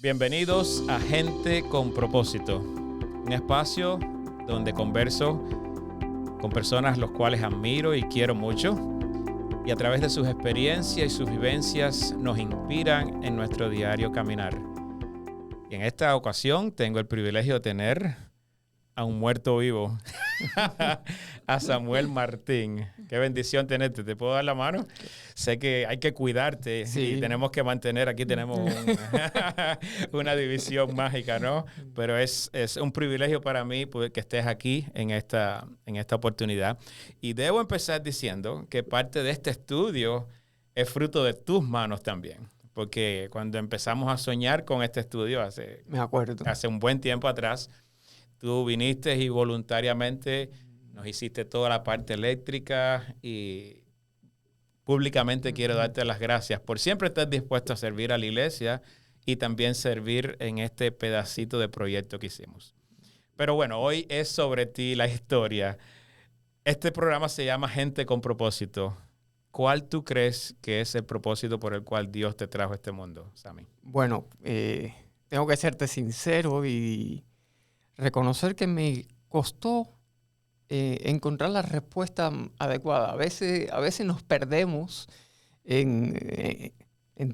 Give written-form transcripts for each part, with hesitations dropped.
Bienvenidos a Gente con Propósito, un espacio donde converso con personas los cuales admiro y quiero mucho, y a través de sus experiencias y sus vivencias nos inspiran en nuestro diario caminar. Y en esta ocasión tengo el privilegio de tener a un muerto vivo, a Samuel Martín. Qué bendición tenerte. ¿Te puedo dar la mano? Sé que hay que cuidarte, sí. Y tenemos que mantener, aquí tenemos una división mágica, ¿no? Pero es un privilegio para mí que estés aquí en esta oportunidad. Y debo empezar diciendo que parte de este estudio es fruto de tus manos también. Porque cuando empezamos a soñar con este estudio hace un buen tiempo atrás, tú viniste y voluntariamente nos hiciste toda la parte eléctrica y públicamente quiero darte las gracias por siempre estar dispuesto a servir a la iglesia y también servir en este pedacito de proyecto que hicimos. Pero bueno, hoy es sobre ti la historia. Este programa se llama Gente con Propósito. ¿Cuál tú crees que es el propósito por el cual Dios te trajo a este mundo, Sammy? Bueno, tengo que serte sincero y reconocer que me costó encontrar la respuesta adecuada. A veces nos perdemos en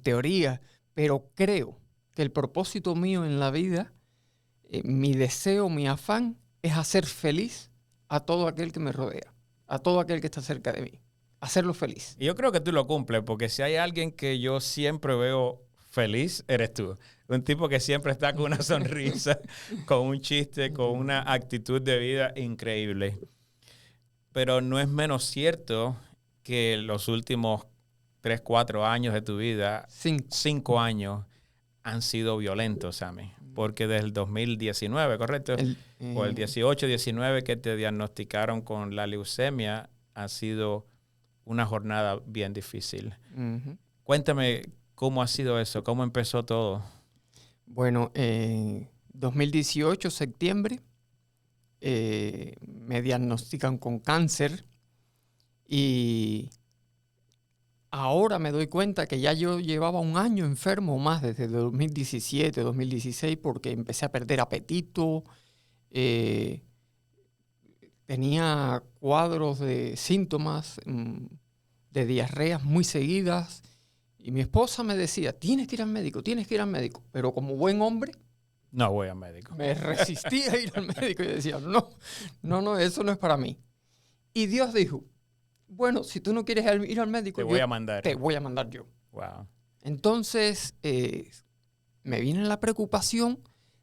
teoría, pero creo que el propósito mío en la vida, mi deseo, mi afán, es hacer feliz a todo aquel que me rodea, a todo aquel que está cerca de mí. Hacerlo feliz. Y yo creo que tú lo cumples, porque si hay alguien que yo siempre veo feliz, eres tú. Un tipo que siempre está con una sonrisa, con un chiste, con una actitud de vida increíble. Pero no es menos cierto que los últimos 3, 4 años de tu vida, 5 años, han sido violentos, Sammy. Porque desde el 2019, ¿correcto? O el 18, 19 que te diagnosticaron con la leucemia, ha sido una jornada bien difícil. Uh-huh. Cuéntame cómo ha sido eso, cómo empezó todo. Bueno, en 2018, septiembre, me diagnostican con cáncer y ahora me doy cuenta que ya yo llevaba un año enfermo o más desde 2017, 2016, porque empecé a perder apetito, tenía cuadros de síntomas de diarreas muy seguidas y mi esposa me decía, tienes que ir al médico, pero como buen hombre, no voy al médico. Me resistía a ir al médico y decía, no, eso no es para mí. Y Dios dijo, bueno, si tú no quieres ir al médico, te voy a mandar yo. Wow. Entonces, me viene la preocupación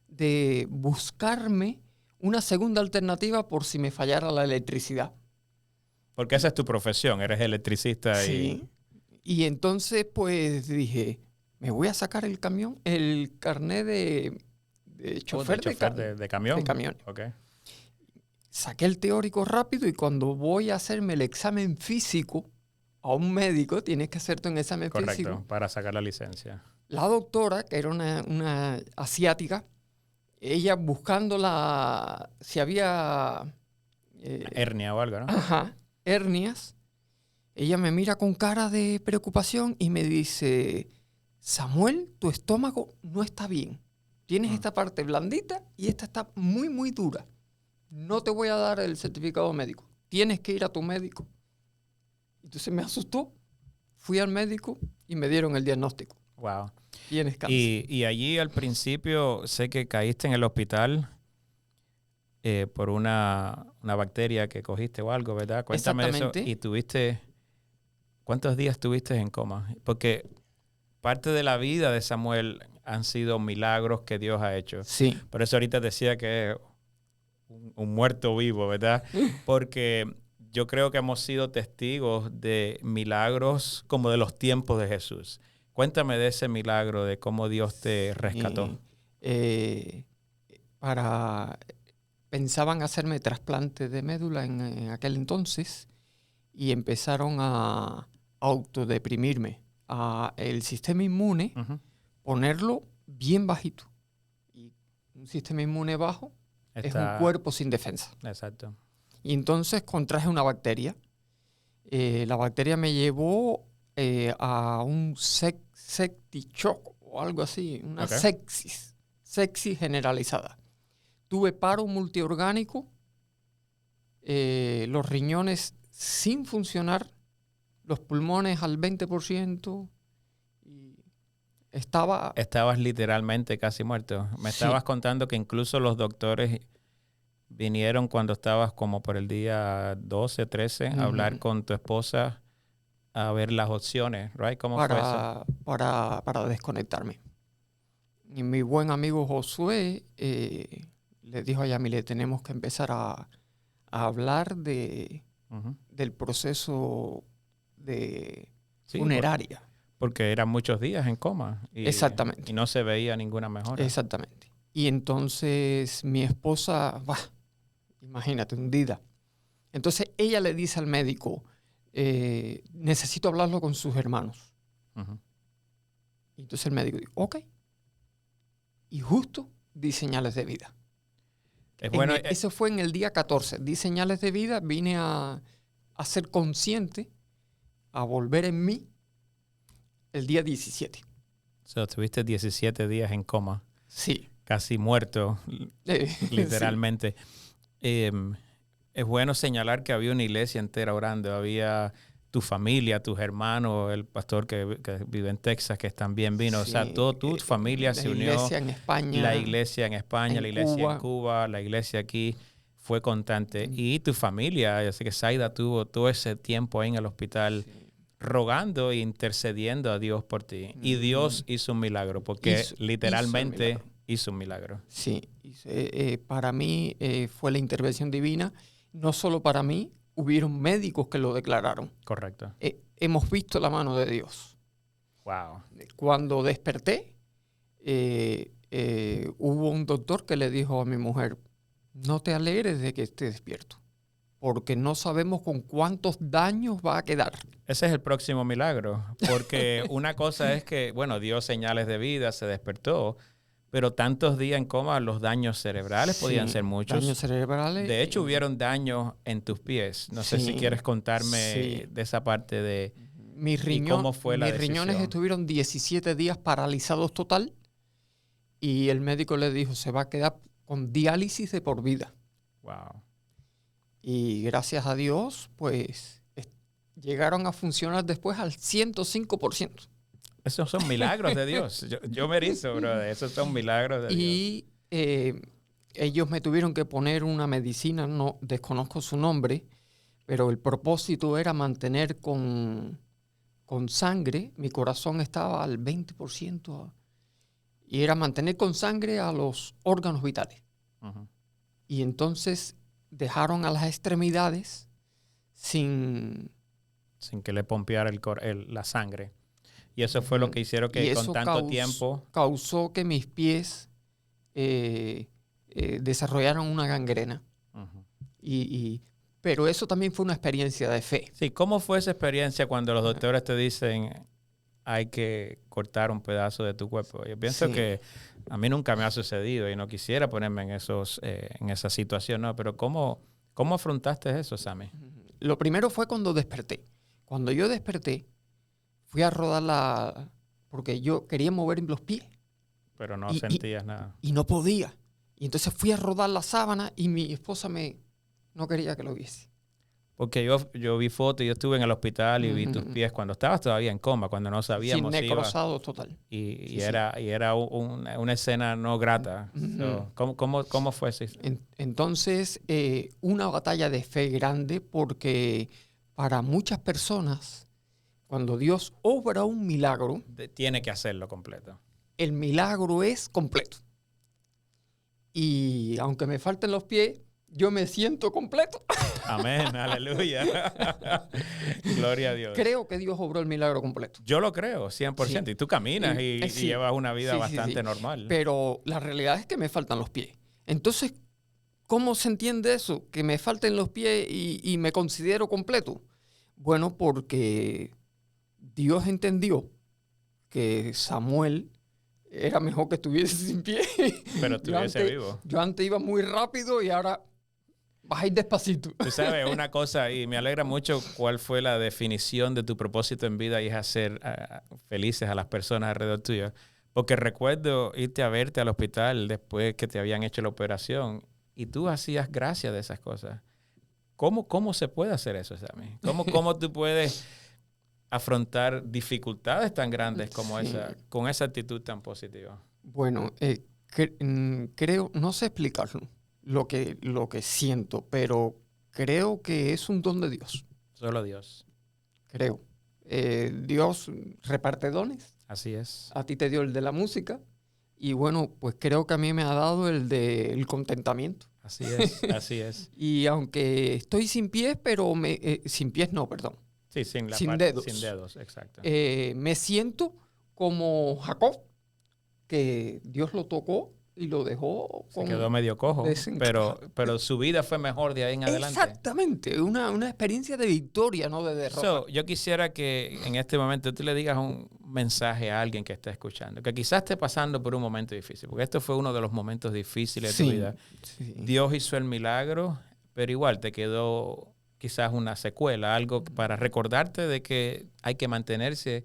de buscarme una segunda alternativa por si me fallara la electricidad. Porque esa es tu profesión, eres electricista. Sí. Y entonces, pues, dije, me voy a sacar el carnet de chofer de camión. De camión. Okay. Saqué el teórico rápido y cuando voy a hacerme el examen físico a un médico, tienes que hacerte un examen físico. Correcto, para sacar la licencia. La doctora, que era una asiática, ella buscando si había hernia o algo, ¿no? Ajá, hernias. Ella me mira con cara de preocupación y me dice, Samuel, tu estómago no está bien. Tienes esta parte blandita y esta está muy, muy dura. No te voy a dar el certificado médico. Tienes que ir a tu médico. Entonces me asustó. Fui al médico y me dieron el diagnóstico. Wow. Tienes cáncer. Y allí al principio sé que caíste en el hospital por una bacteria que cogiste o algo, ¿verdad? Cuéntame eso. Y ¿cuántos días estuviste en coma? Porque parte de la vida de Samuel han sido milagros que Dios ha hecho. Sí. Por eso ahorita decía que es un muerto vivo, ¿verdad? Porque yo creo que hemos sido testigos de milagros como de los tiempos de Jesús. Cuéntame de ese milagro, de cómo Dios te rescató. Pensaban hacerme trasplante de médula en aquel entonces y empezaron a autodeprimirme, a el sistema inmune, ponerlo bien bajito. Y un sistema inmune bajo es un cuerpo sin defensa. Exacto. Y entonces contraje una bacteria. La bacteria me llevó a un septic shock o algo así, una Ok. sepsis generalizada. Tuve paro multiorgánico, los riñones sin funcionar, los pulmones al 20%, y estaba... Estabas literalmente casi muerto. Me Sí. estabas contando que incluso los doctores vinieron cuando estabas como por el día 12, 13 a hablar Ujú. con tu esposa a ver las opciones, right? ¿Cómo fue eso? para desconectarme. Y mi buen amigo Josué le dijo a Yamile, tenemos que empezar a hablar Ujú. del proceso de Sí, funeraria. porque eran muchos días en coma Exactamente. y no se veía ninguna mejora. Exactamente. Y entonces mi esposa, imagínate, hundida. Entonces ella le dice al médico, necesito hablarlo con sus hermanos. Ujú. Y entonces el médico dijo, ok. Y justo di señales de vida. Es bueno, Eso fue en el día 14. Di señales de vida, vine a ser consciente, a volver en mí el día 17. tuviste 17 días en coma, Sí. casi muerto, Sí. literalmente. Es bueno señalar que había una iglesia entera orando. Había tu familia, tus hermanos, el pastor que vive en Texas, que también vino. O sea, Sí, toda tu familia la se unió. iglesia en España, La iglesia en España, en la iglesia en Cuba. Cuba, la iglesia aquí fue constante. Y tu familia, yo sé que Zaida tuvo todo ese tiempo ahí en el hospital Sí. rogando e intercediendo a Dios por ti. Y Dios hizo un milagro, porque Hizo el literalmente milagro. hizo un milagro. Sí, para mí fue la intervención divina. No solo para mí, hubieron médicos que lo declararon. Correcto. Hemos visto la mano de Dios. Wow. Cuando desperté, hubo un doctor que le dijo a mi mujer, no te alegres de que esté despierto, porque no sabemos con cuántos daños va a quedar. Ese es el próximo milagro, porque una cosa es que, bueno, dio señales de vida, se despertó, pero tantos días en coma, los daños cerebrales podían ser muchos. Daños cerebrales. De hecho, hubieron daños en tus pies. No sé si quieres contarme de esa parte de y cómo fue la mis decisión. riñones estuvieron 17 días paralizados total y el médico le dijo, se va a quedar con diálisis de por vida. Wow. Y gracias a Dios, pues llegaron a funcionar después al 105%. Esos son milagros de Dios. Yo me erizo, bro. Esos son milagros de Dios. Y ellos me tuvieron que poner una medicina, no desconozco su nombre, pero el propósito era mantener con sangre, mi corazón estaba al 20%, y era mantener con sangre a los órganos vitales. Uh-huh. Y entonces dejaron a las extremidades sin que le pompeara la sangre. Y eso fue lo que hicieron que con tanto tiempo causó que mis pies desarrollaron una gangrena. Uh-huh. Pero eso también fue una experiencia de fe. Sí, ¿cómo fue esa experiencia cuando los doctores te dicen hay que cortar un pedazo de tu cuerpo? Yo pienso que a mí nunca me ha sucedido y no quisiera ponerme en esa situación, ¿no? Pero ¿cómo afrontaste eso, Sammy? Lo primero fue cuando desperté. Cuando yo desperté, fui a rodar porque yo quería mover los pies. Pero no sentías nada. Y no podía. Y entonces fui a rodar la sábana y mi esposa no quería que lo viese. Porque yo vi fotos y yo estuve en el hospital y vi tus pies cuando estabas todavía en coma, cuando no sabíamos si necrosado total. Y era una escena no grata. So, ¿cómo fue eso? Entonces, una batalla de fe grande, porque para muchas personas, cuando Dios obra un milagro, tiene que hacerlo completo. El milagro es completo. Y aunque me falten los pies, yo me siento completo. Amén, aleluya. Gloria a Dios. Creo que Dios obró el milagro completo. Yo lo creo, 100%. Sí. Y tú caminas y llevas una vida bastante normal. Pero la realidad es que me faltan los pies. Entonces, ¿cómo se entiende eso? Que me falten los pies y me considero completo. Bueno, porque Dios entendió que Samuel era mejor que estuviese sin pie. Pero estuviese vivo. Yo antes iba muy rápido y ahora vas a ir despacito. Tú sabes, una cosa, y me alegra mucho cuál fue la definición de tu propósito en vida, y es hacer felices a las personas alrededor tuyo. Porque recuerdo irte a verte al hospital después que te habían hecho la operación y tú hacías gracia de esas cosas. ¿Cómo se puede hacer eso, Sammy? ¿Cómo tú puedes afrontar dificultades tan grandes como Sí. esa, con esa actitud tan positiva? Bueno, creo, no sé explicarlo, lo que siento, pero creo que es un don de Dios, Solo Dios. creo. Dios reparte dones, Así es. a ti te dio el de la música, y bueno, pues creo que a mí me ha dado el del contentamiento. Así es, así es. Y aunque estoy sin pies, pero sin pies no, perdón, Sí, sin sin dedos. Sin dedos, exacto. Me siento como Jacob, que Dios lo tocó y lo dejó Se quedó medio cojo, pero su vida fue mejor de ahí en adelante. Exactamente, una experiencia de victoria, no de derrota. Yo quisiera que en este momento tú le digas un mensaje a alguien que está escuchando, que quizás esté pasando por un momento difícil, porque esto fue uno de los momentos difíciles de tu vida. Sí. Dios hizo el milagro, pero igual te quedó quizás una secuela, algo para recordarte de que hay que mantenerse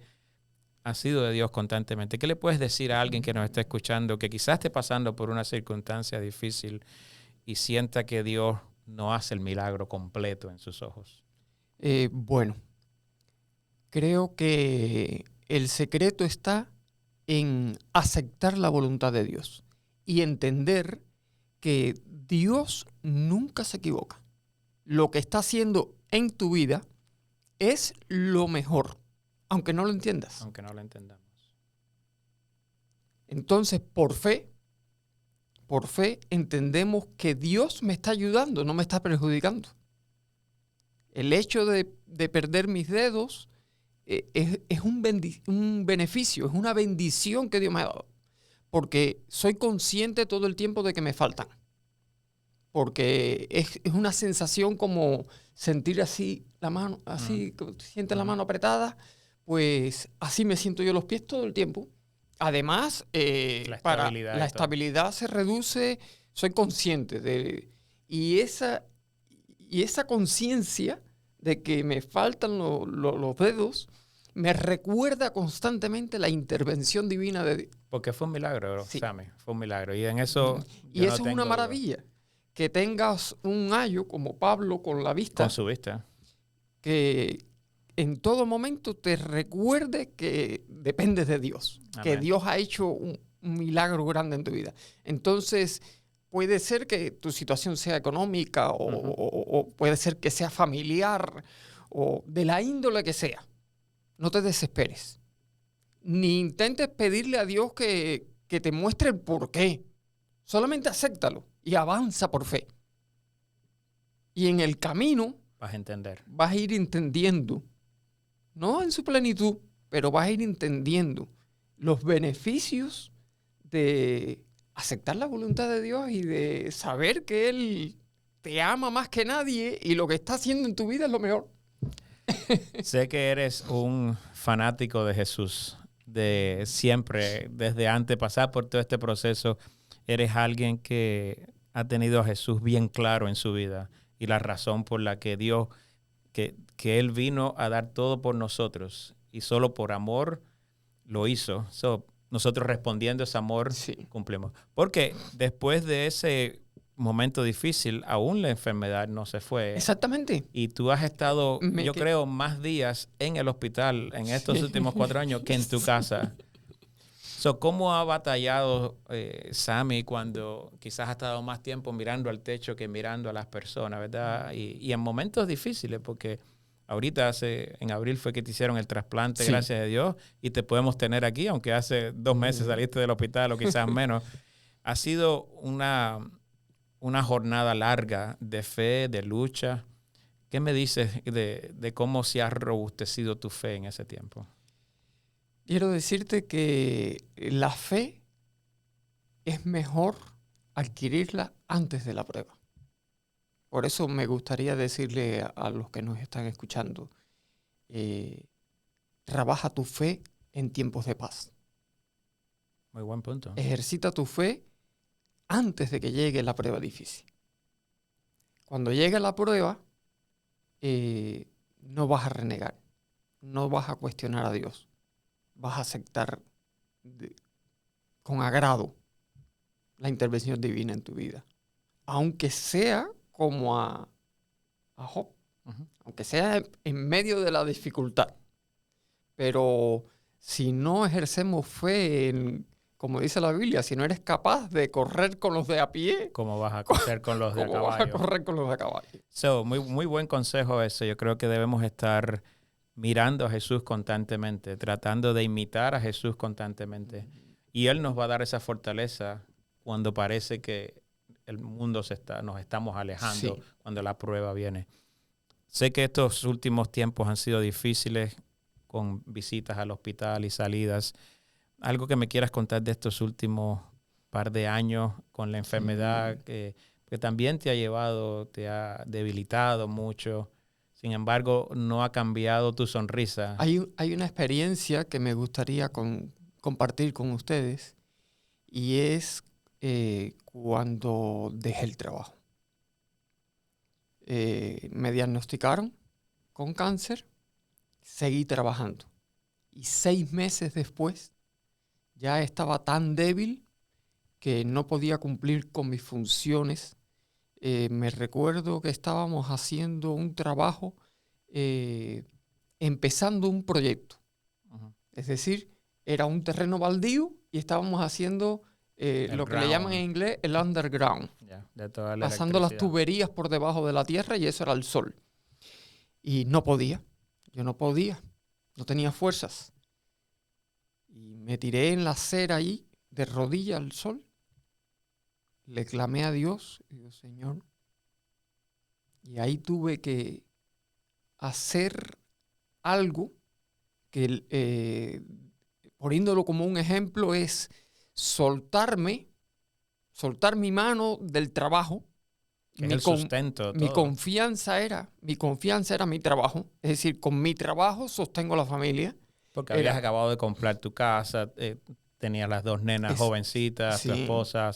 asiduo de Dios constantemente. ¿Qué le puedes decir a alguien que nos está escuchando que quizás esté pasando por una circunstancia difícil y sienta que Dios no hace el milagro completo en sus ojos? Bueno, creo que el secreto está en aceptar la voluntad de Dios y entender que Dios nunca se equivoca. Lo que está haciendo en tu vida es lo mejor, aunque no lo entiendas. Aunque no lo entendamos. Entonces, por fe entendemos que Dios me está ayudando, no me está perjudicando. El hecho de perder mis dedos es un beneficio, es una bendición que Dios me ha dado. Porque soy consciente todo el tiempo de que me faltan. Porque es una sensación como sentir así la mano, así, sientes la mano apretada, pues así me siento yo los pies todo el tiempo. Además, la estabilidad se reduce, soy consciente de... Y esa conciencia de que me faltan los dedos me recuerda constantemente la intervención divina de Dios. Porque fue un milagro, Sí. Sammy, fue un milagro. Y en eso Y eso es una maravilla. Que tengas un ayo como Pablo con la vista. Con su vista. Que en todo momento te recuerde que dependes de Dios. Amén. Que Dios ha hecho un milagro grande en tu vida. Entonces, puede ser que tu situación sea económica o puede ser que sea familiar o de la índole que sea. No te desesperes. Ni intentes pedirle a Dios que te muestre el por qué. Solamente acéptalo y avanza por fe. Y en el camino vas a entender. Vas a ir entendiendo, no en su plenitud, pero vas a ir entendiendo los beneficios de aceptar la voluntad de Dios y de saber que Él te ama más que nadie y lo que está haciendo en tu vida es lo mejor. Sé que eres un fanático de Jesús, de siempre, desde antes de pasar por todo este proceso, eres alguien que ha tenido a Jesús bien claro en su vida y la razón por la que Dios, que Él vino a dar todo por nosotros y solo por amor lo hizo. Nosotros respondiendo a ese amor, Sí. cumplimos. Porque después de ese momento difícil, aún la enfermedad no se fue. Exactamente. Y tú has estado, creo, más días en el hospital en estos últimos 4 años que en tu casa. ¿Cómo ha batallado Sammy cuando quizás ha estado más tiempo mirando al techo que mirando a las personas, verdad? Y en momentos difíciles, porque ahorita en abril fue que te hicieron el trasplante, sí, gracias a Dios, y te podemos tener aquí, aunque hace 2 meses saliste del hospital o quizás menos. Ha sido una jornada larga de fe, de lucha. ¿Qué me dices de cómo se ha robustecido tu fe en ese tiempo? Quiero decirte que la fe es mejor adquirirla antes de la prueba. Por eso me gustaría decirle a los que nos están escuchando, trabaja tu fe en tiempos de paz. Muy buen punto. Ejercita tu fe antes de que llegue la prueba difícil. Cuando llegue la prueba, no vas a renegar, no vas a cuestionar a Dios. Vas a aceptar con agrado la intervención divina en tu vida. Aunque sea como a Job, aunque sea en medio de la dificultad. Pero si no ejercemos fe, como dice la Biblia, si no eres capaz de correr con los de a pie, ¿Cómo vas a correr con los de a ¿cómo vas a caballo? correr con los de a caballo? Muy buen consejo eso. Yo creo que debemos estar mirando a Jesús constantemente, tratando de imitar a Jesús constantemente. Y Él nos va a dar esa fortaleza cuando parece que el mundo nos estamos alejando, Sí. cuando la prueba viene. Sé que estos últimos tiempos han sido difíciles con visitas al hospital y salidas. Algo que me quieras contar de estos últimos par de años con la enfermedad que también te ha llevado, te ha debilitado mucho. Sin embargo, no ha cambiado tu sonrisa. Hay una experiencia que me gustaría compartir con ustedes y es cuando dejé el trabajo. Me diagnosticaron con cáncer, seguí trabajando y 6 meses después ya estaba tan débil que no podía cumplir con mis funciones. Me recuerdo que estábamos haciendo un trabajo, empezando un proyecto. Uh-huh. Es decir, era un terreno baldío y estábamos haciendo lo que le llaman en inglés el underground. De toda la pasando las electricidad. tuberías por debajo de la tierra y eso era el sol. Y no podía, yo no podía, no tenía fuerzas. Y me tiré en la acera ahí, de rodillas al sol. Le clamé a Dios y digo, Señor. Y ahí tuve que hacer algo que, poniéndolo como un ejemplo, es soltar mi mano del trabajo. Que es el sustento. Mi confianza era mi trabajo. Es decir, con mi trabajo sostengo la familia. Porque habías acabado de comprar tu casa, tenías las 2 nenas jovencitas, tu esposa.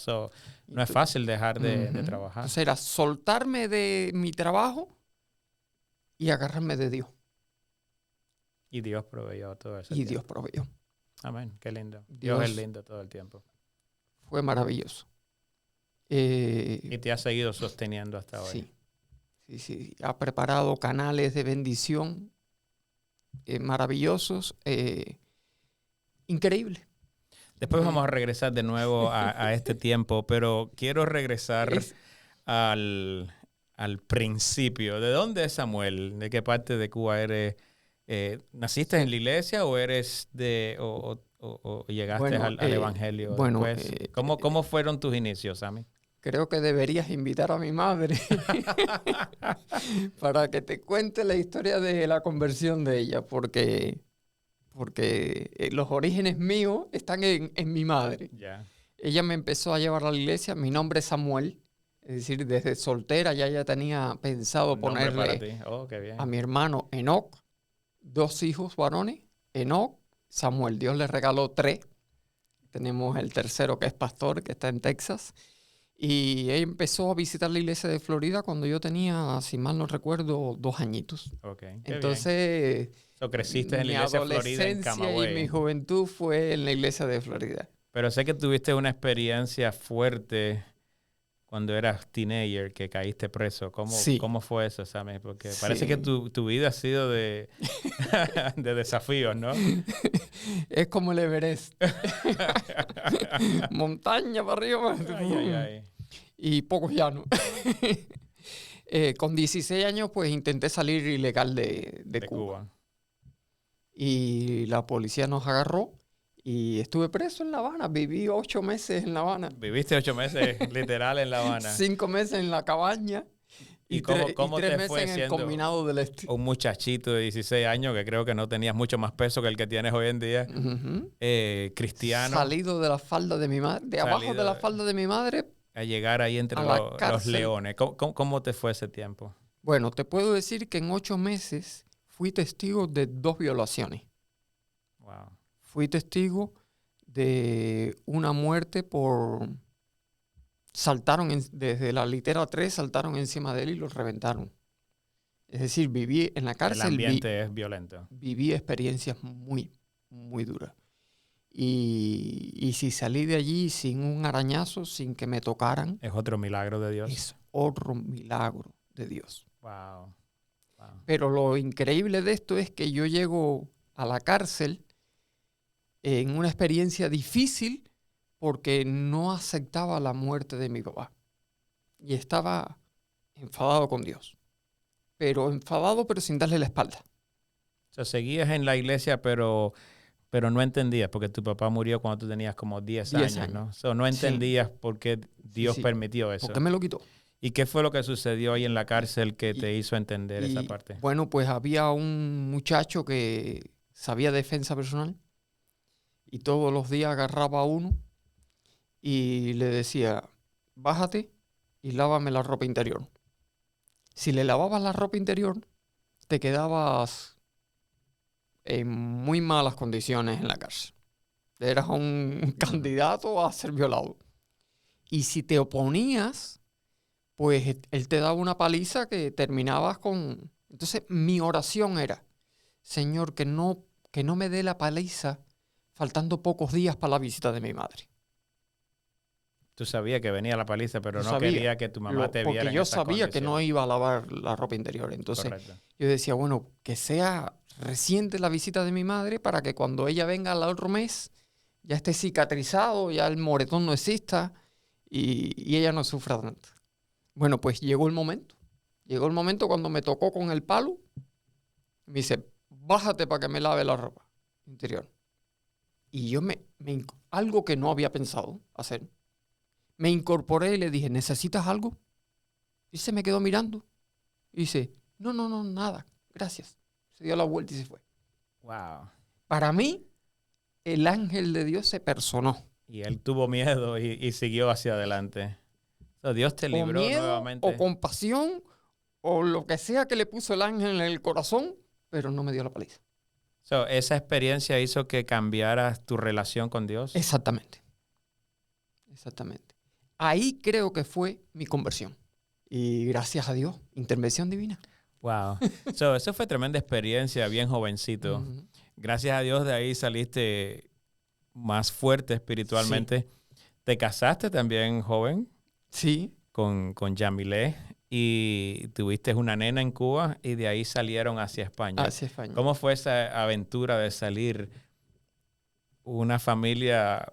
No es fácil dejar de trabajar. Entonces era soltarme de mi trabajo y agarrarme de Dios. Y Dios proveyó todo eso. Y Dios proveyó. Amén, qué lindo. Dios es lindo todo el tiempo. Fue maravilloso. Y te ha seguido sosteniendo hasta hoy. Sí. Ha preparado canales de bendición maravillosos. Increíble. Después vamos a regresar de nuevo a este tiempo, pero quiero regresar al principio. ¿De dónde es Samuel? ¿De qué parte de Cuba eres? ¿Naciste en la iglesia o eres o llegaste al evangelio? Bueno, ¿Cómo fueron tus inicios, Sammy? Creo que deberías invitar a mi madre para que te cuente la historia de la conversión de ella, porque los orígenes míos están en mi madre. Yeah. Ella me empezó a llevar a la iglesia. Mi nombre es Samuel, es decir, desde soltera ya tenía pensado ponerle a mi hermano Enoc, 2 hijos varones, Enoc, Samuel. Dios le regaló 3. Tenemos el tercero que es pastor, que está en Texas. Y ella empezó a visitar la iglesia de Florida cuando yo tenía, si mal no recuerdo, 2 añitos. Entonces, creciste en la iglesia de Florida en Camagüey. Y mi juventud fue en la iglesia de Florida. Pero sé que tuviste una experiencia fuerte cuando eras teenager, que caíste preso. ¿Cómo fue eso, Sammy? Porque parece que tu vida ha sido de desafíos, ¿no? Es como el Everest. Montaña para arriba. Ay. Y poco llano. Con 16 años, pues intenté salir ilegal de Cuba. Y la policía nos agarró y estuve preso en La Habana. Viví 8 meses en La Habana. ¿Viviste 8 meses literal en La Habana? 5 meses en la cabaña. ¿Y cómo 3 te meses fue en el siendo combinado del este? Un muchachito de 16 años que creo que no tenías mucho más peso que el que tienes hoy en día. Cristiano. Salido de la falda de mi madre, abajo de la falda de mi madre. A llegar ahí entre los leones. ¿Cómo te fue ese tiempo? Bueno, te puedo decir que en 8 meses fui testigo de 2 violaciones. Wow. Fui testigo de una muerte por... desde la litera 3, saltaron encima de él y lo reventaron. Es decir, viví en la cárcel. El ambiente es violento. Viví experiencias muy, muy duras. Y si salí de allí sin un arañazo, sin que me tocaran, Es otro milagro de Dios. es otro milagro de Dios. Wow. Wow. Pero lo increíble de esto es que yo llego a la cárcel en una experiencia difícil porque no aceptaba la muerte de mi papá. Y estaba enfadado con Dios. Pero enfadado, pero sin darle la espalda. O sea, seguías en la iglesia, pero no entendías, porque tu papá murió cuando tú tenías como 10 10 años, ¿no? años. So, no entendías por qué Dios Sí. permitió eso. ¿Por qué me lo quitó? ¿Y qué fue lo que sucedió ahí en la cárcel que te hizo entender esa parte? Bueno, pues había un muchacho que sabía defensa personal y todos los días agarraba a uno y le decía, bájate y lávame la ropa interior. Si le lavabas la ropa interior, te quedabas en muy malas condiciones en la cárcel. Eras un candidato a ser violado. Y si te oponías, pues él te daba una paliza que terminabas con... Entonces mi oración era, Señor, que no me dé la paliza faltando pocos días para la visita de mi madre. Tú sabías que venía la paliza, pero Yo no sabía, quería que tu mamá te viera porque en yo esa sabía que condición. no iba a lavar la ropa interior. Entonces Correcto. yo decía, bueno, que sea reciente la visita de mi madre para que cuando ella venga al otro mes ya esté cicatrizado, ya el moretón no exista y ella no sufra tanto. Bueno, pues llegó el momento. Llegó el momento cuando me tocó con el palo. Me dice, bájate para que me lave la ropa interior. Y yo algo que no había pensado hacer. Me incorporé y le dije, ¿necesitas algo? Y se me quedó mirando. Y dice, no, nada, gracias. Se dio la vuelta y se fue. Wow. Para mí, el ángel de Dios se personó. Y él tuvo miedo y siguió hacia adelante. So, Dios te O libró miedo, nuevamente. o compasión, o lo que sea que le puso el ángel en el corazón, pero no me dio la paliza. So, esa experiencia hizo que cambiaras tu relación con Dios. Exactamente. Ahí creo que fue mi conversión. Y gracias a Dios, intervención divina. Wow. So, eso fue tremenda experiencia, bien jovencito. Ujú. Gracias a Dios de ahí saliste más fuerte espiritualmente. ¿Te casaste también joven Sí, con Yamilé y tuviste una nena en Cuba y de ahí salieron hacia España? hacia España. ¿Cómo fue esa aventura de salir una familia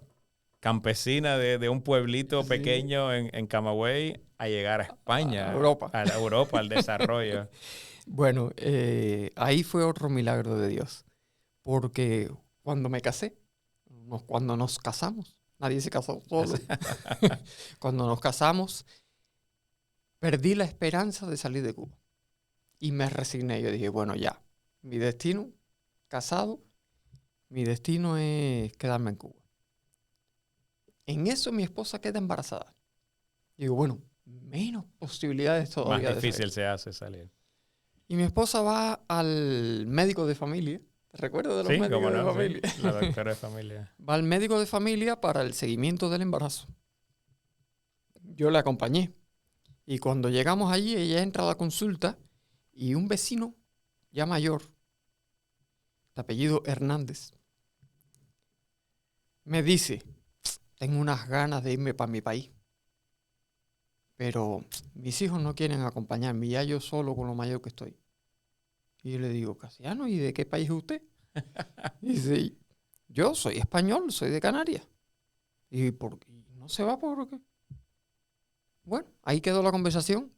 campesina de un pueblito Sí. pequeño en Camagüey a llegar a España? A Europa. A la Europa, al desarrollo. Bueno, ahí fue otro milagro de Dios. Porque cuando me casé, cuando nos casamos, nadie se casó solo. Cuando nos casamos, perdí la esperanza de salir de Cuba. Y me resigné. Yo dije, bueno, ya, mi destino, casado, mi destino es quedarme en Cuba. En eso mi esposa queda embarazada. Digo, bueno, menos posibilidades todavía Más de difícil salir. se hace salir. Y mi esposa va al médico de familia. ¿Te recuerdas de los Sí, médicos cómo de no, familia? sí. La doctora de familia. Va al médico de familia para el seguimiento del embarazo. Yo la acompañé. Y cuando llegamos allí, ella entra a la consulta y un vecino ya mayor, de apellido Hernández, me dice, tengo unas ganas de irme para mi país, pero mis hijos no quieren acompañarme, ya yo solo con lo mayor que estoy. Y yo le digo, Casiano, ¿y de qué país es usted? Y dice, yo soy español, soy de Canarias. Y no se va por qué. Bueno, ahí quedó la conversación.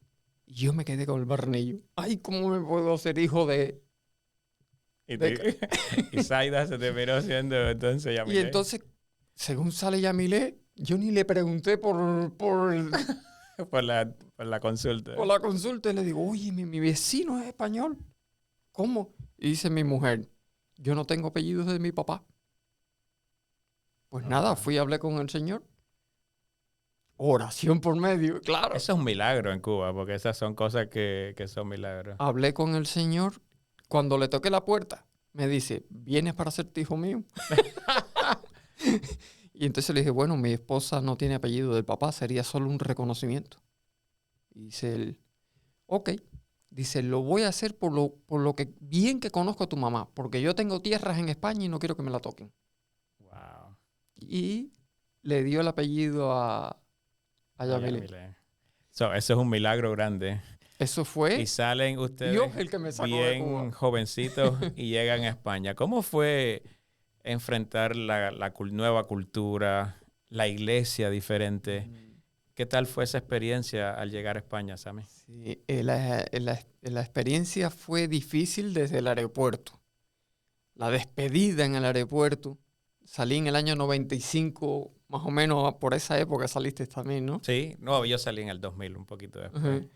Y yo me quedé con el barnillo. Ay, ¿cómo me puedo hacer hijo de...? Y Zaida se te miró siendo entonces Yamilé. Y entonces, según sale Yamilé, yo ni le pregunté por por la consulta. la consulta. Y le digo, oye, mi vecino es español. ¿Cómo? Y dice mi mujer, yo no tengo apellidos de mi papá. Pues nada, fui y hablé con el Señor. Oración por medio, claro. Eso es un milagro en Cuba, porque esas son cosas que son milagros. Hablé con el Señor. Cuando le toqué la puerta, me dice, ¿vienes para ser hijo mío? Y entonces le dije, bueno, mi esposa no tiene apellido del papá, sería solo un reconocimiento. Y dice él, ok. Dice, lo voy a hacer por lo que bien que conozco a tu mamá, porque yo tengo tierras en España y no quiero que me la toquen. Wow. y le dio el apellido a Yamile. Yamile. Eso es un milagro grande. Eso fue Y salen ustedes Dios el que me sacó de Cuba. bien jovencitos y llegan a España. ¿Cómo fue enfrentar la nueva cultura, la iglesia diferente? ¿Qué tal fue esa experiencia al llegar a España, Sammy? Sí, la experiencia fue difícil desde el aeropuerto. La despedida en el aeropuerto. Salí en el año 95, más o menos por esa época saliste también, ¿no? Sí, no, yo salí en el 2000, un poquito después. Uh-huh.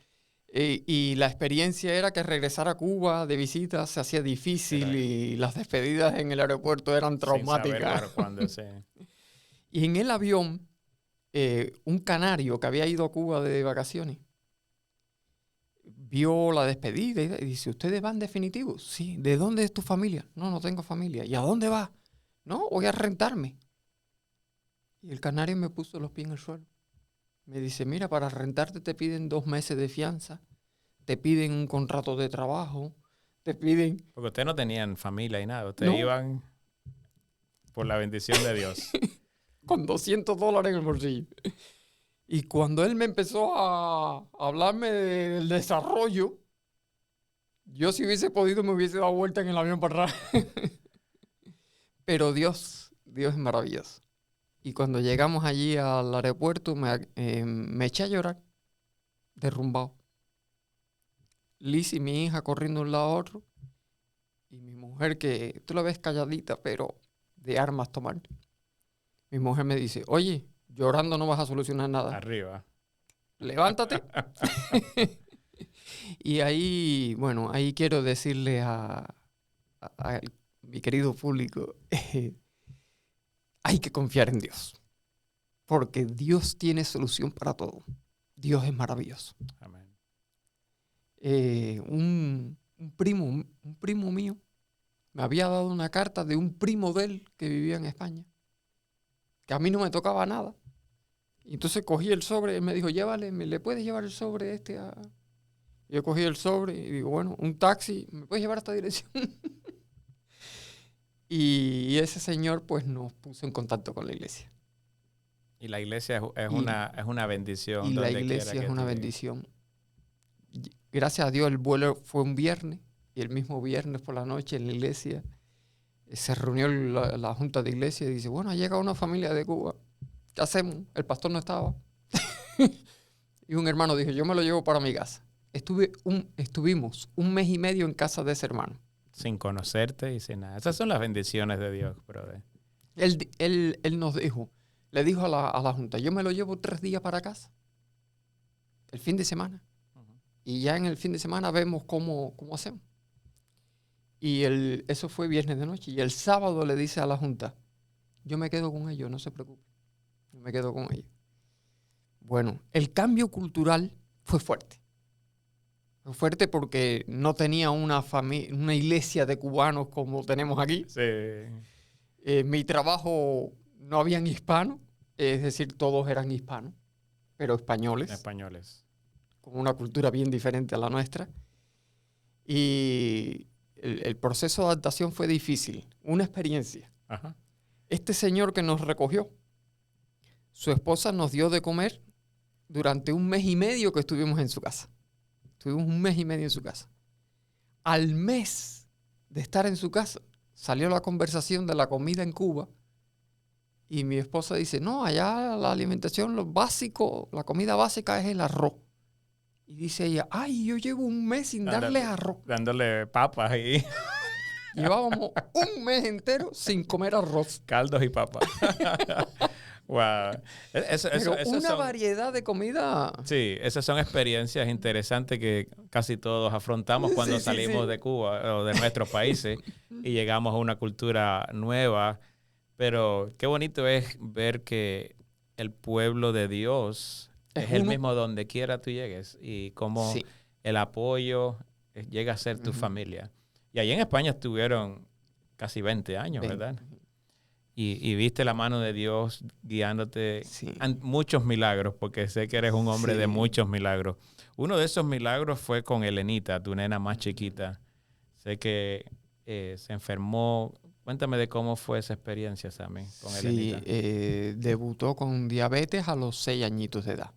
Y la experiencia era que regresar a Cuba de visita se hacía difícil y las despedidas en el aeropuerto eran traumáticas. Sin saber cuándo, sí. Y en el avión, un canario que había ido a Cuba de vacaciones vio la despedida y dice, ¿ustedes van definitivos? Sí. ¿De dónde es tu familia? No, no tengo familia. ¿Y a dónde vas? No, voy a rentarme. Y el canario me puso los pies en el suelo. Me dice, mira, para rentarte te piden 2 meses de fianza, te piden un contrato de trabajo, te piden... Porque ustedes no tenían familia y nada, ustedes iban por la bendición de Dios. Con $200 en el bolsillo. Y cuando él me empezó a hablarme del desarrollo, yo si hubiese podido me hubiese dado vuelta en el avión para atrás. Pero Dios es maravilloso. Y cuando llegamos allí al aeropuerto me eché a llorar, derrumbado. Liz y mi hija corriendo de un lado a otro. Y mi mujer, que tú la ves calladita, pero de armas tomar. Mi mujer me dice, oye, llorando no vas a solucionar nada. Arriba. Levántate. Y ahí, bueno, ahí quiero decirle a mi querido público, hay que confiar en Dios. Porque Dios tiene solución para todo. Dios es maravilloso. Amén. Un primo mío me había dado una carta de un primo de él que vivía en España. Que a mí no me tocaba nada. Y entonces cogí el sobre, él me dijo, llévale, ¿le puedes llevar el sobre este a...? Yo cogí el sobre y digo, bueno, un taxi, ¿me puedes llevar a esta dirección? Y ese señor pues nos puso en contacto con la iglesia. Y la iglesia es una bendición. Y la iglesia es una bendición. Gracias a Dios el vuelo fue un viernes y el mismo viernes por la noche en la iglesia se reunió la junta de iglesia y dice, bueno, ha llegado una familia de Cuba. ¿Qué hacemos? El pastor no estaba. Y un hermano dijo, yo me lo llevo para mi casa. Estuvimos 1 mes y medio en casa de ese hermano. Sin conocerte y sin nada. Esas son las bendiciones de Dios, brother. Él nos dijo, le dijo a la junta, yo me lo llevo 3 días para casa. El fin de semana. Y ya en el fin de semana vemos cómo hacemos. Y eso fue viernes de noche. Y el sábado le dice a la junta, yo me quedo con ellos, no se preocupe. Yo me quedo con ellos. Bueno, el cambio cultural fue fuerte. Fue fuerte porque no tenía una iglesia de cubanos como tenemos aquí. Sí. Mi trabajo no habían hispanos, es decir, todos eran hispanos, pero españoles. Españoles. Con una cultura bien diferente a la nuestra. Y el proceso de adaptación fue difícil, una experiencia. Ajá. Este señor que nos recogió, su esposa nos dio de comer durante 1 mes y medio que estuvimos en su casa. Estuvimos 1 mes y medio en su casa. Al mes de estar en su casa, salió la conversación de la comida en Cuba y mi esposa dice, no, allá la alimentación, lo básico, la comida básica es el arroz. Y dice ella, ay, yo llevo 1 mes sin darle arroz. Dándole papas y... Llevábamos 1 mes entero sin comer arroz. Caldos y papas. Wow. Pero una variedad de comida. Sí, esas son experiencias interesantes que casi todos afrontamos cuando salimos de Cuba o de nuestros países y llegamos a una cultura nueva. Pero qué bonito es ver que el pueblo de Dios es el mismo donde quiera tú llegues y cómo el apoyo llega a ser tu familia. Y allí en España estuvieron casi 20 años, ¿verdad? Y viste la mano de Dios guiándote muchos milagros, porque sé que eres un hombre de muchos milagros. Uno de esos milagros fue con Elenita, tu nena más chiquita. Sé que se enfermó Cuéntame de cómo fue esa experiencia, Sammy, con Sí, Elenita. debutó con diabetes a los 6 añitos de edad.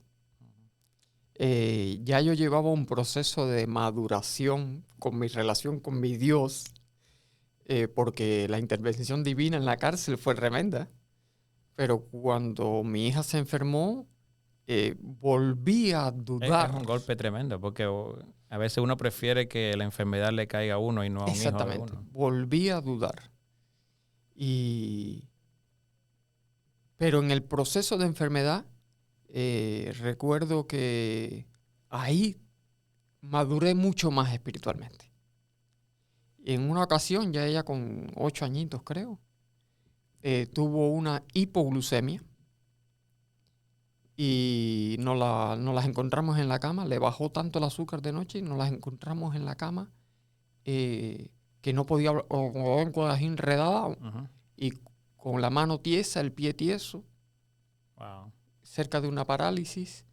Ya yo llevaba un proceso de maduración con mi relación con mi Dios, porque la intervención divina en la cárcel fue tremenda. Pero cuando mi hija se enfermó, volví a Es dudar. un golpe tremendo porque a veces uno prefiere que la enfermedad le caiga a uno y no a un hijo de Exactamente, uno. volví a dudar. Y, pero en el proceso de enfermedad, recuerdo que ahí maduré mucho más espiritualmente. Y en una ocasión, ya ella con 8 añitos creo, tuvo una hipoglucemia y nos las encontramos en la cama. Le bajó tanto el azúcar de noche y nos las encontramos en la cama, que no podía hablar, o con las enredadas Ujú. y con la mano tiesa, el pie tieso, Wow. cerca de una parálisis.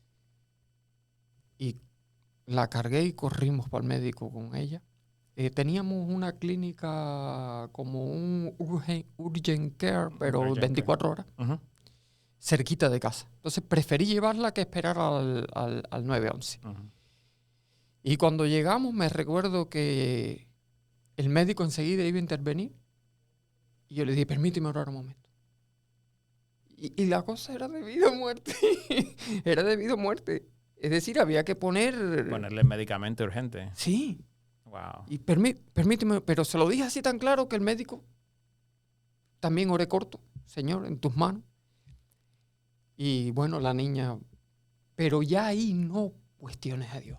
Y la cargué y corrimos para el médico con ella. Teníamos una clínica como un urgent care, pero Urgent care. 24 horas, Ujú. cerquita de casa. Entonces preferí llevarla que esperar al 911. Ujú. Y cuando llegamos me recuerdo que el médico enseguida iba a intervenir y yo le dije, permíteme orar un momento. Y la cosa era de vida o muerte. Era de vida o muerte. Es decir, había que poner... Ponerle medicamento urgente. Sí. Wow. Y permíteme, pero se lo dije así tan claro que el médico también oré corto, Señor, en tus manos. Y bueno, la niña, pero ya ahí no cuestiones a Dios.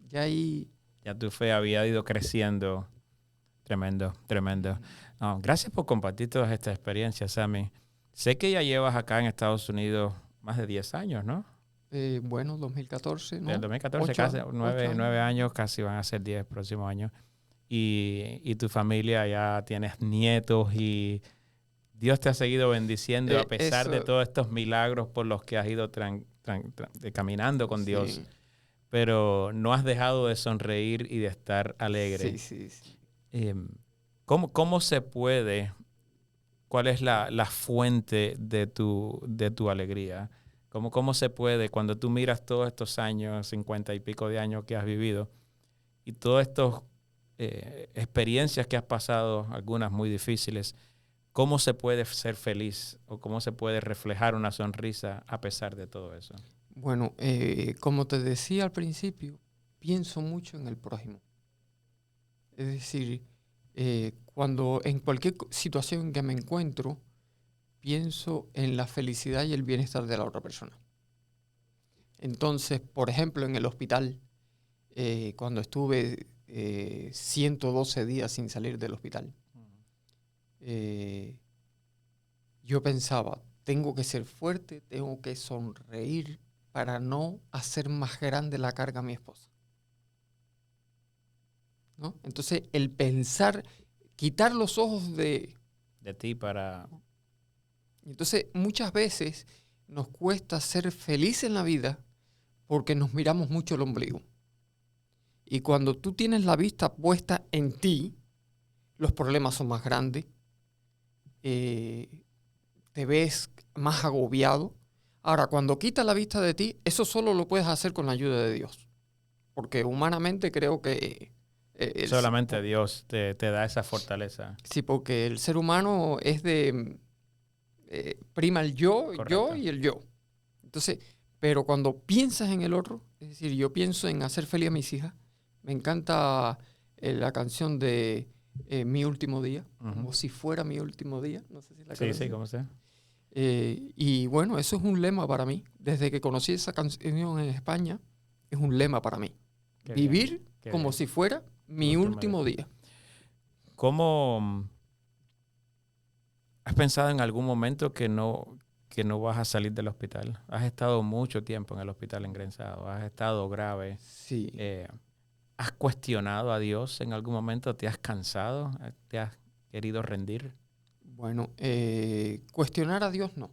Ya ahí, Ya tu fe había ido creciendo. Tremendo, tremendo. No, gracias por compartir todas estas experiencias, Sammy. Sé que ya llevas acá en Estados Unidos más de 10 años, ¿no? bueno, 2014, ¿no? Del 2014, 8 casi años, 9 años, casi van a ser 10 próximos años. Y tu familia ya tienes nietos y Dios te ha seguido bendiciendo a pesar de Eso, todos estos milagros por los que has ido caminando con Dios. sí, Pero no has dejado de sonreír y de estar alegre. sí. ¿Cómo se puede? ¿Cuál es la fuente de tu alegría? ¿Cómo se puede cuando tú miras todos estos años, 50 y pico de años que has vivido y todas estas experiencias que has pasado, algunas muy difíciles, cómo se puede ser feliz o cómo se puede reflejar una sonrisa a pesar de todo eso? Bueno, como te decía al principio, pienso mucho en el prójimo. Es decir, cuando en cualquier situación en que me encuentro, pienso en la felicidad y el bienestar de la otra persona. Entonces, por ejemplo, en el hospital, cuando estuve 112 días sin salir del hospital, yo pensaba, tengo que ser fuerte, tengo que sonreír para no hacer más grande la carga a mi esposa, ¿no? Entonces, el pensar, quitar los ojos de... De ti para... Entonces, muchas veces nos cuesta ser felices en la vida porque nos miramos mucho el ombligo. Y cuando tú tienes la vista puesta en ti, los problemas son más grandes, te ves más agobiado. Ahora, cuando quitas la vista de ti, eso solo lo puedes hacer con la ayuda de Dios. Porque humanamente creo que... Solamente Dios te da esa fortaleza. Sí, porque el ser humano es de... prima el yo Correcto. y el yo. Entonces, pero cuando piensas en el otro, es decir, yo pienso en hacer feliz a mis hijas. Me encanta la canción de Mi Último Día, como si fuera mi último día. No sé si la conoces. Sí, como sea. Y bueno, eso es un lema para mí. Desde que conocí esa canción en España, es un lema para mí. Qué Vivir bien, qué como bien. si fuera mi último día. ¿Cómo has pensado en algún momento que no vas a salir del hospital? Has estado mucho tiempo en el hospital engrensado, has estado grave. Sí. ¿Has cuestionado a Dios en algún momento? ¿Te has cansado? ¿Te has querido rendir? Bueno, cuestionar a Dios no.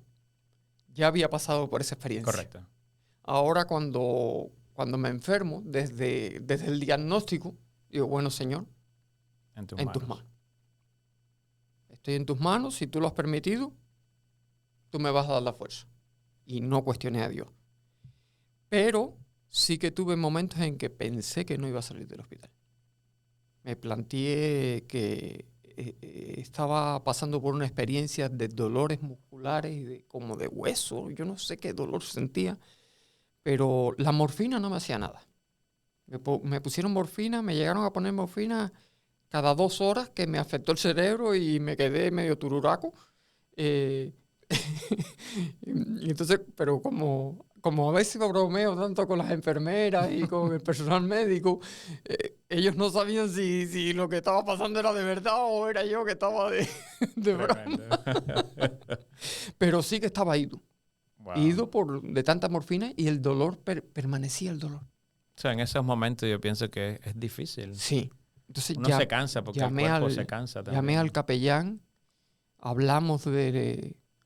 Ya había pasado por esa experiencia. Correcto. Ahora cuando me enfermo, desde el diagnóstico, digo, bueno, Señor, En tus en manos. tus manos. estoy en tus manos, si tú lo has permitido, tú me vas a dar la fuerza. Y no cuestioné a Dios. Pero sí que tuve momentos en que pensé que no iba a salir del hospital. Me planteé que estaba pasando por una experiencia de dolores musculares y como de hueso. Yo no sé qué dolor sentía, pero la morfina no me hacía nada. Me pusieron morfina, me llegaron a poner morfina cada 2 horas, que me afectó el cerebro y me quedé medio tururaco. Y entonces, pero como a veces bromeo tanto con las enfermeras y con el personal médico, ellos no sabían si lo que estaba pasando era de verdad o era yo que estaba de broma. Pero sí que estaba ido. Wow. Ido de tanta morfina y el dolor, permanecía el dolor. O sea, en esos momentos yo pienso que es difícil. Sí. Entonces Uno se cansa porque el cuerpo se cansa también. Llamé al capellán, hablamos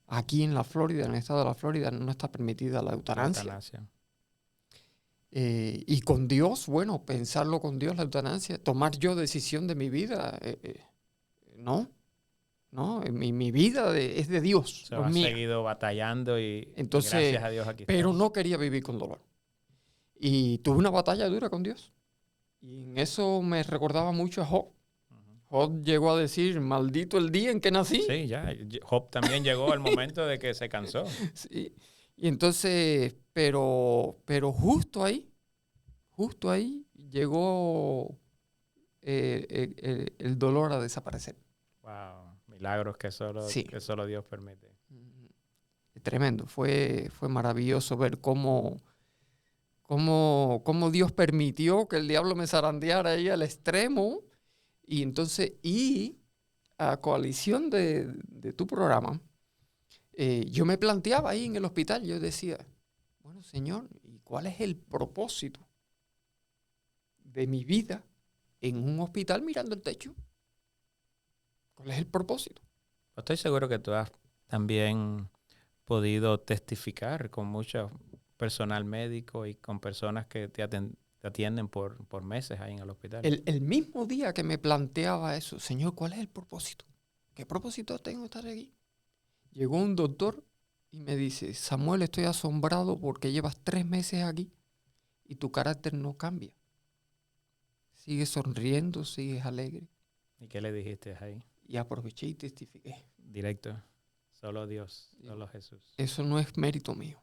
aquí en la Florida, en el estado de la Florida, no está permitida la eutanasia. Y con Dios, bueno, pensarlo con Dios, la eutanasia, tomar yo decisión de mi vida, no, mi vida es de Dios. Se ha seguido batallando y entonces, gracias a Dios aquí pero estamos. no quería vivir con dolor. Y tuve una batalla dura con Dios. Y en eso me recordaba mucho a Job. Job llegó a decir, maldito el día en que nací. Sí, ya. Job también llegó al momento de que se cansó. Sí. Y entonces, pero justo ahí llegó el dolor a desaparecer. Wow, milagros que solo Dios permite. Tremendo, fue maravilloso ver cómo Dios permitió que el diablo me zarandeara ahí al extremo. Y entonces, a coalición de tu programa, yo me planteaba ahí en el hospital, yo decía, bueno, Señor, ¿y cuál es el propósito de mi vida en un hospital mirando el techo? ¿Cuál es el propósito? Estoy seguro que tú has también podido testificar con mucho personal médico y con personas que te atienden por meses ahí en el hospital. El mismo día que me planteaba eso, Señor, ¿cuál es el propósito? ¿Qué propósito tengo de estar aquí? Llegó un doctor y me dice, Samuel, estoy asombrado porque llevas 3 meses aquí y tu carácter no cambia. Sigues sonriendo, sigues alegre. ¿Y qué le dijiste ahí? Y aproveché y testifiqué. Directo. Solo Dios, solo Jesús. Eso no es mérito mío.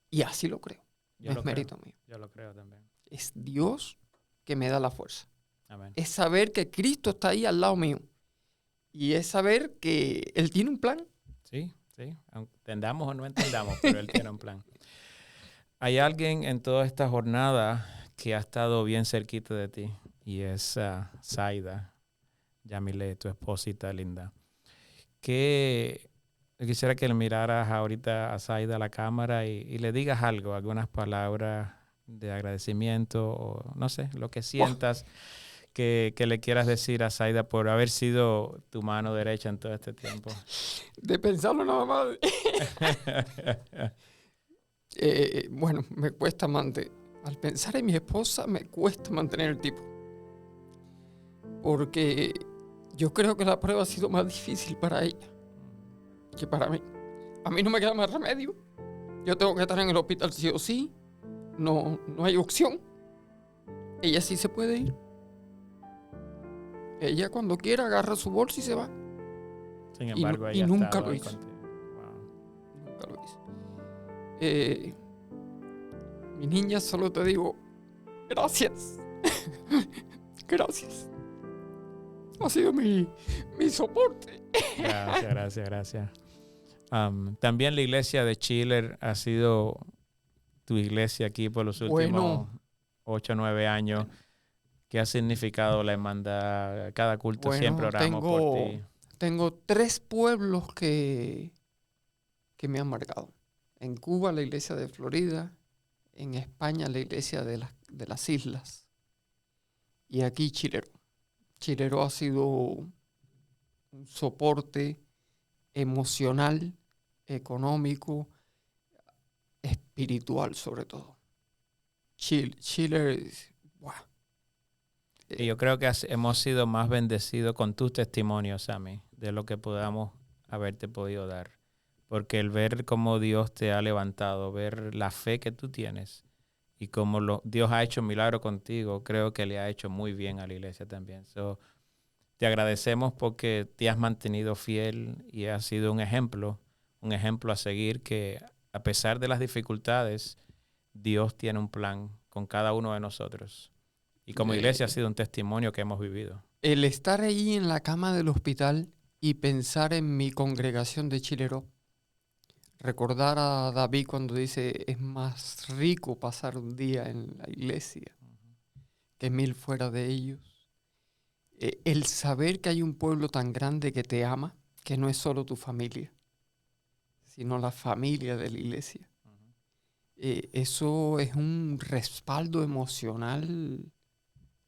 Y así lo creo. No es mérito mío. Yo lo creo también. Es Dios que me da la fuerza. Amén. Es saber que Cristo está ahí al lado mío. Y es saber que Él tiene un plan. Sí. Entendamos o no entendamos, pero Él tiene un plan. Hay alguien en toda esta jornada que ha estado bien cerquita de ti y es Zaida Yamile, tu esposita linda. Yo quisiera que le miraras ahorita a Zaida a la cámara y le digas algo, algunas palabras de agradecimiento o no sé, lo que sientas que le quieras decir a Zaida por haber sido tu mano derecha en todo este tiempo. De pensarlo nada más. Bueno, me cuesta al pensar en mi esposa, me cuesta mantener el tipo. Porque yo creo que la prueba ha sido más difícil para ella que para mí. A mí no me queda más remedio. Yo tengo que estar en el hospital sí o sí. No hay opción. Ella sí se puede ir. Ella cuando quiera agarra su bolsa y se va. Sin embargo, ella nunca lo hizo. Wow. Nunca lo hizo. Mi niña, solo te digo, gracias. Gracias. Ha sido mi soporte. Gracias. También la iglesia de Chile ha sido tu iglesia aquí por los últimos 8 o 9 años. ¿Qué ha significado la hermandad? Cada culto siempre oramos por ti. Tengo 3 pueblos que me han marcado. En Cuba, la iglesia de Florida. En España, la iglesia de las islas. Y aquí, Chilero. Chilero ha sido un soporte emocional, económico, espiritual sobre todo. Chile, wow. Y yo creo que hemos sido más bendecidos con tus testimonios, Sammy, de lo que podamos haberte podido dar. Porque el ver cómo Dios te ha levantado, ver la fe que tú tienes y cómo Dios ha hecho un milagro contigo, creo que le ha hecho muy bien a la iglesia también. So, te agradecemos porque te has mantenido fiel y has sido un ejemplo a seguir, que a pesar de las dificultades, Dios tiene un plan con cada uno de nosotros. Y como iglesia ha sido un testimonio que hemos vivido. El estar ahí en la cama del hospital y pensar en mi congregación de Chilero, recordar a David cuando dice, es más rico pasar un día en la iglesia que 1000 fuera de ellos. El saber que hay un pueblo tan grande que te ama, que no es solo tu familia, sino la familia de la iglesia. Eso es un respaldo emocional,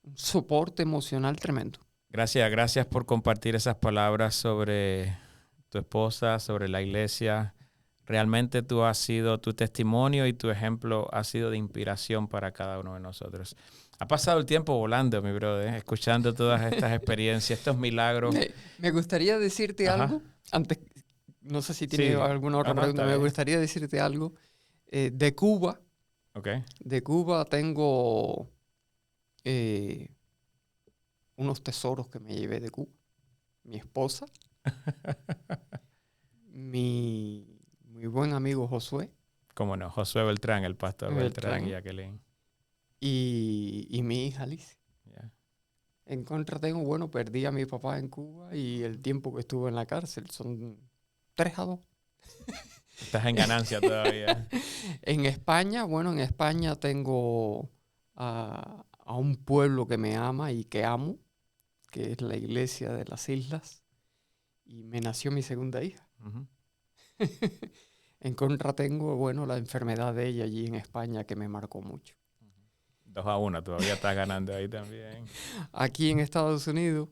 un soporte emocional tremendo. Gracias por compartir esas palabras sobre tu esposa, sobre la iglesia. Realmente tú has sido, tu testimonio y tu ejemplo ha sido de inspiración para cada uno de nosotros. Ha pasado el tiempo volando, mi brother, escuchando todas estas experiencias, estos milagros. Me gustaría decirte algo, antes, no sé si tiene alguna otra pregunta, me gustaría decirte algo. De Cuba, de Cuba tengo unos tesoros que me llevé de Cuba. Mi esposa, mi buen amigo Josué. Cómo no, Josué Beltrán, el pastor Beltrán y Jacqueline. Y mi hija Alicia. Yeah. En contra tengo, perdí a mi papá en Cuba y el tiempo que estuvo en la cárcel son 3-2. Estás en ganancia todavía. En España tengo a un pueblo que me ama y que amo, que es la Iglesia de las Islas, y me nació mi segunda hija. Uh-huh. En contra tengo, la enfermedad de ella allí en España que me marcó mucho. 2-1, todavía estás ganando ahí también. Aquí en Estados Unidos,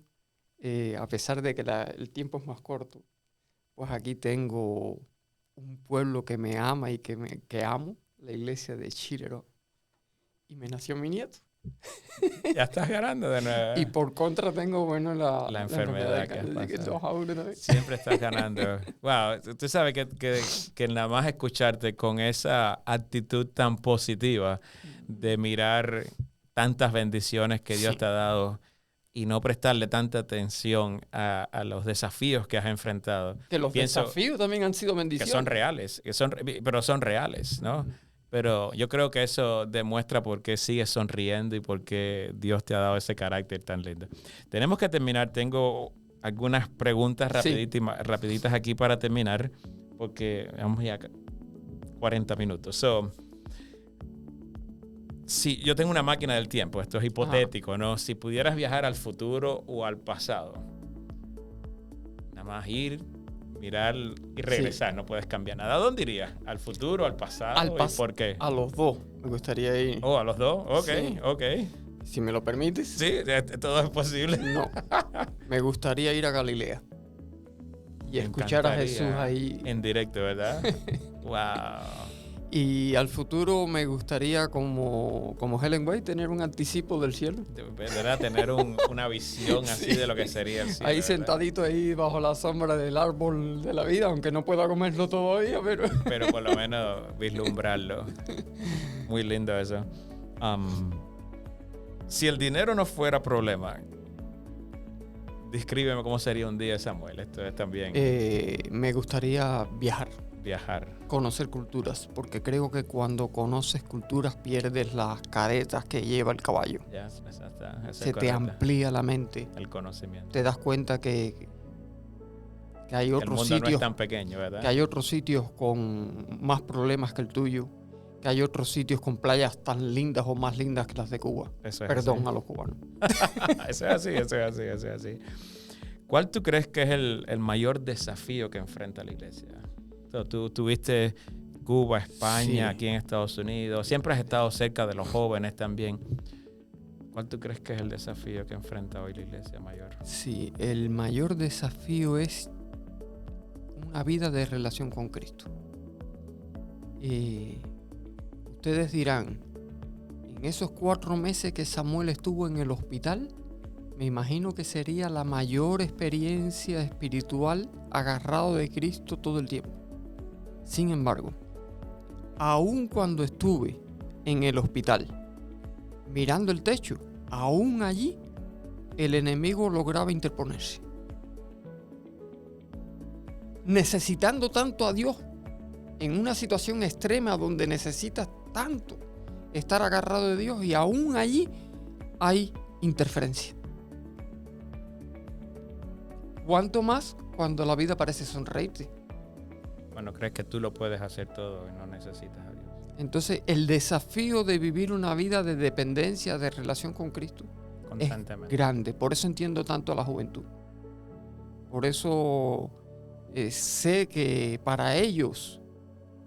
a pesar de que el tiempo es más corto, pues aquí tengo un pueblo que me ama y que amo, la iglesia de Chilero, y me nació mi nieto. Ya estás ganando de nuevo. Y por contra tengo, la enfermedad que has pasado. 2-1. Siempre estás ganando. Wow, tú sabes que nada más escucharte con esa actitud tan positiva de mirar tantas bendiciones que Dios te ha dado y no prestarle tanta atención a los desafíos que has enfrentado. Que los desafíos también han sido bendiciones. Que son reales, pero son reales, ¿no? Pero yo creo que eso demuestra por qué sigues sonriendo y por qué Dios te ha dado ese carácter tan lindo. Tenemos que terminar. Tengo algunas preguntas rapiditas aquí para terminar, porque vamos ya 40 minutos. Si yo tengo una máquina del tiempo, esto es hipotético, ¿no? Si pudieras viajar al futuro o al pasado, nada más ir, mirar y regresar, no puedes cambiar nada. ¿A dónde irías? ¿Al futuro, al pasado? ¿Y por qué? A los dos. Me gustaría ir. ¿A los dos? Ok. Si me lo permites. Sí, todo es posible. No. Me gustaría ir a Galilea y escuchar a Jesús ahí. En directo, ¿verdad? Wow. Y al futuro me gustaría, como Helen White, tener un anticipo del cielo. ¿Verdad? Tener una visión así de lo que sería el cielo. Ahí sentadito ahí bajo la sombra del árbol de la vida, aunque no pueda comerlo todavía, pero... Pero por lo menos vislumbrarlo. Muy lindo eso. Si el dinero no fuera problema, descríbeme cómo sería un día de Samuel. Esto es también... me gustaría viajar. Conocer culturas, porque creo que cuando conoces culturas pierdes las caretas que lleva el caballo. Se te amplía la mente. El conocimiento. Te das cuenta que hay otros sitios. El mundo no es tan pequeño, ¿verdad? Que hay otros sitios con más problemas que el tuyo. Que hay otros sitios con playas tan lindas o más lindas que las de Cuba. Perdón a los cubanos. Eso es así. ¿Cuál tú crees que es el mayor desafío que enfrenta la iglesia? Tú tuviste Cuba, España, aquí en Estados Unidos. Siempre has estado cerca de los jóvenes también. ¿Cuál tú crees que es el desafío que enfrenta hoy la iglesia mayor? Sí, el mayor desafío es una vida de relación con Cristo. Ustedes dirán, en esos 4 meses que Samuel estuvo en el hospital, me imagino que sería la mayor experiencia espiritual agarrado de Cristo todo el tiempo. Sin embargo, aun cuando estuve en el hospital, mirando el techo, aún allí, el enemigo lograba interponerse. Necesitando tanto a Dios, en una situación extrema donde necesitas tanto estar agarrado de Dios, y aún allí hay interferencia. ¿Cuánto más cuando la vida parece sonreírte? Cuando crees que tú lo puedes hacer todo y no necesitas a Dios. Entonces, el desafío de vivir una vida de dependencia, de relación con Cristo, es grande. Por eso entiendo tanto a la juventud. Por eso sé que para ellos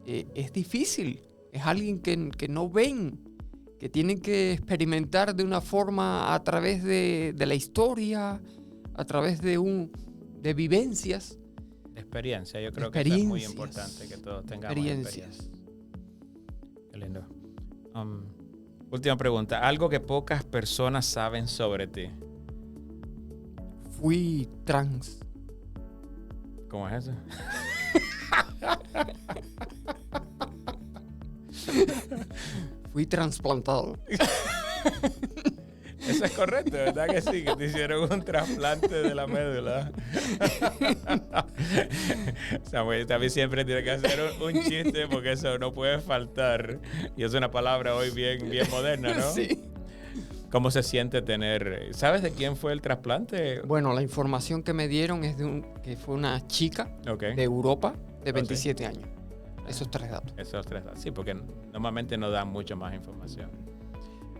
es difícil. Es alguien que no ven, que tienen que experimentar de una forma a través de la historia, a través de vivencias. De experiencia. Yo creo que eso es muy importante, que todos tengamos experiencias. Qué lindo. Última pregunta. Algo que pocas personas saben sobre ti. Fui trans. ¿Cómo es eso? Fui trasplantado. Eso es correcto, ¿verdad que sí? Que te hicieron un trasplante de la médula. Samuel también siempre tiene que hacer un chiste porque eso no puede faltar. Y es una palabra hoy bien moderna, ¿no? Sí. ¿Cómo se siente tener? ¿Sabes de quién fue el trasplante? Bueno, la información que me dieron es que fue una chica de Europa de 27 años. Esos 3 datos. Esos 3 datos. Sí, porque normalmente no dan mucho más información.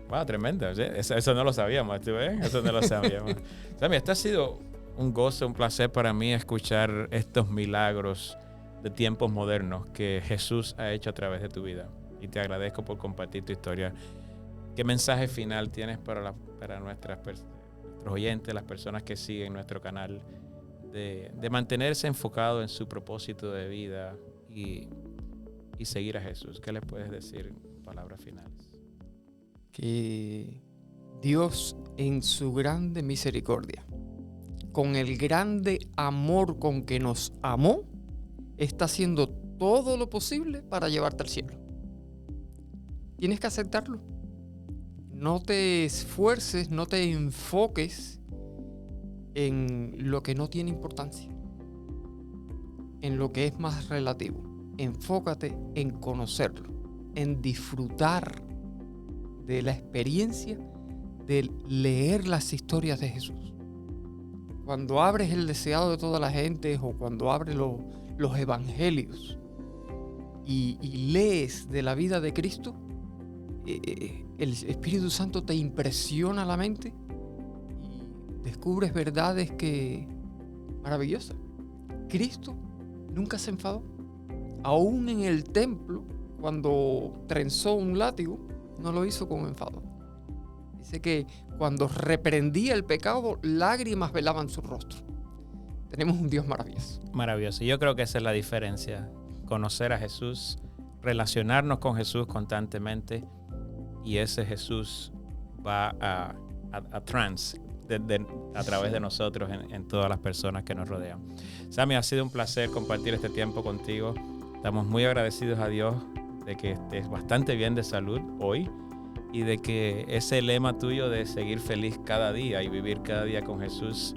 Wow, tremendo. ¿Sí? Eso no lo sabíamos, ¿tú ves? Eso no lo sabíamos. Sammy, esto ha sido un gozo, un placer para mí escuchar estos milagros de tiempos modernos que Jesús ha hecho a través de tu vida. Y te agradezco por compartir tu historia. ¿Qué mensaje final tienes para nuestros oyentes, las personas que siguen nuestro canal, de mantenerse enfocado en su propósito de vida y seguir a Jesús? ¿Qué les puedes decir en palabras finales? Que Dios, en su grande misericordia, con el grande amor con que nos amó, está haciendo todo lo posible para llevarte al cielo. Tienes que aceptarlo. No te esfuerces, no te enfoques en lo que no tiene importancia, en lo que es más relativo. Enfócate en conocerlo, en disfrutar de la experiencia de leer las historias de Jesús. Cuando abres el deseado de toda la gente o cuando abres los evangelios y lees de la vida de Cristo, el Espíritu Santo te impresiona la mente y descubres verdades maravillosas. Cristo nunca se enfadó. Aún en el templo, cuando trenzó un látigo, no lo hizo con enfado. Dice que cuando reprendía el pecado, lágrimas velaban su rostro. Tenemos un Dios maravilloso. Maravilloso. Yo creo que esa es la diferencia. Conocer a Jesús, relacionarnos con Jesús constantemente, y ese Jesús va a través de nosotros en todas las personas que nos rodean. Sammy, ha sido un placer compartir este tiempo contigo. Estamos muy agradecidos a Dios de que estés bastante bien de salud hoy y de que ese lema tuyo de seguir feliz cada día y vivir cada día con Jesús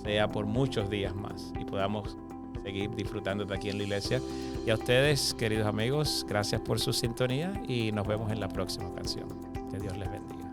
sea por muchos días más y podamos seguir disfrutándote aquí en la iglesia. Y a ustedes, queridos amigos, gracias por su sintonía y nos vemos en la próxima ocasión. Que Dios les bendiga.